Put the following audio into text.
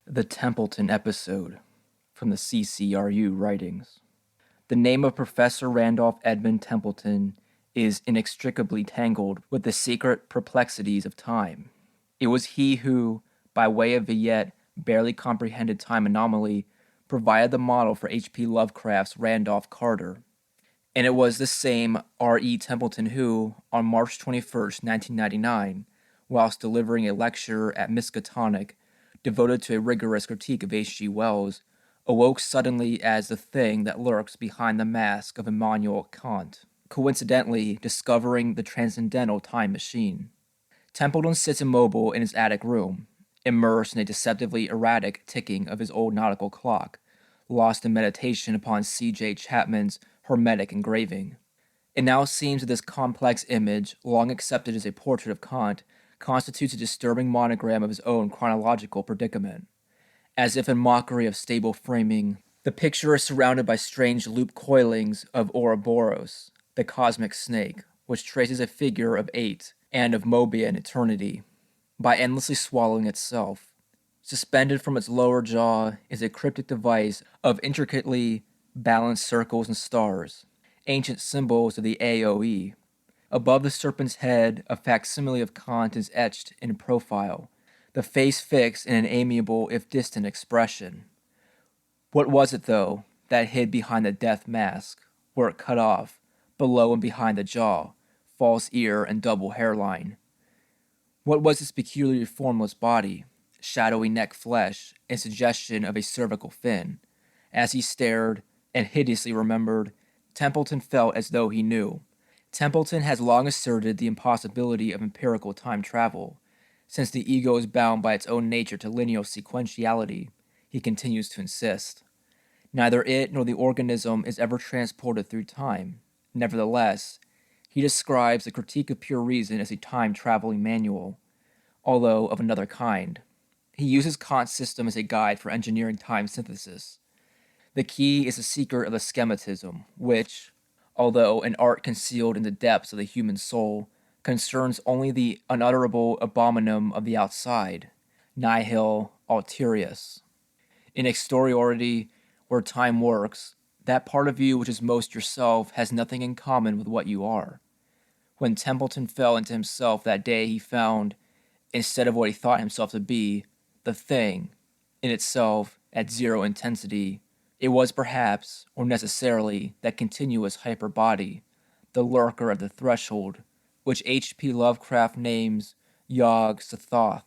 The Templeton episode from the CCRU Writings. The name of Professor Randolph Edmund Templeton is inextricably tangled with the secret perplexities of time. It was he who, by way of a yet barely comprehended time anomaly, provided the model for H.P. Lovecraft's Randolph Carter. And it was the same R.E. Templeton who, on March 21st, 1999, whilst delivering a lecture at Miskatonic, devoted to a rigorous critique of H.G. Wells, awoke suddenly as the thing that lurks behind the mask of Immanuel Kant, coincidentally discovering the transcendental time machine. Templeton sits immobile in his attic room, immersed in a deceptively erratic ticking of his old nautical clock, lost in meditation upon C.J. Chapman's hermetic engraving. It now seems that this complex image, long accepted as a portrait of Kant, constitutes a disturbing monogram of his own chronological predicament. As if in mockery of stable framing, the picture is surrounded by strange loop coilings of Ouroboros, the cosmic snake, which traces a figure of 8 and of Mobian eternity, by endlessly swallowing itself. Suspended from its lower jaw is a cryptic device of intricately balanced circles and stars, ancient symbols of the AOE. Above the serpent's head, a facsimile of Kant is etched in profile, the face fixed in an amiable if distant expression. What was it, though, that hid behind the death mask, where it cut off, below and behind the jaw, false ear and double hairline? What was its peculiarly formless body, shadowy neck flesh, and suggestion of a cervical fin? As he stared, and hideously remembered, Templeton felt as though he knew. Templeton has long asserted the impossibility of empirical time travel. Since the ego is bound by its own nature to linear sequentiality, he continues to insist. Neither it nor the organism is ever transported through time. Nevertheless, he describes the Critique of Pure Reason as a time-traveling manual, although of another kind. He uses Kant's system as a guide for engineering time synthesis. The key is the secret of the schematism, which, although an art concealed in the depths of the human soul, concerns only the unutterable abominum of the outside, nihil ulterius. In exteriority, where time works, that part of you which is most yourself has nothing in common with what you are. When Templeton fell into himself that day, he found, instead of what he thought himself to be, the thing, in itself, at zero intensity. It was perhaps, or necessarily, that continuous hyperbody, the lurker at the threshold, which H.P. Lovecraft names Yog-Sothoth.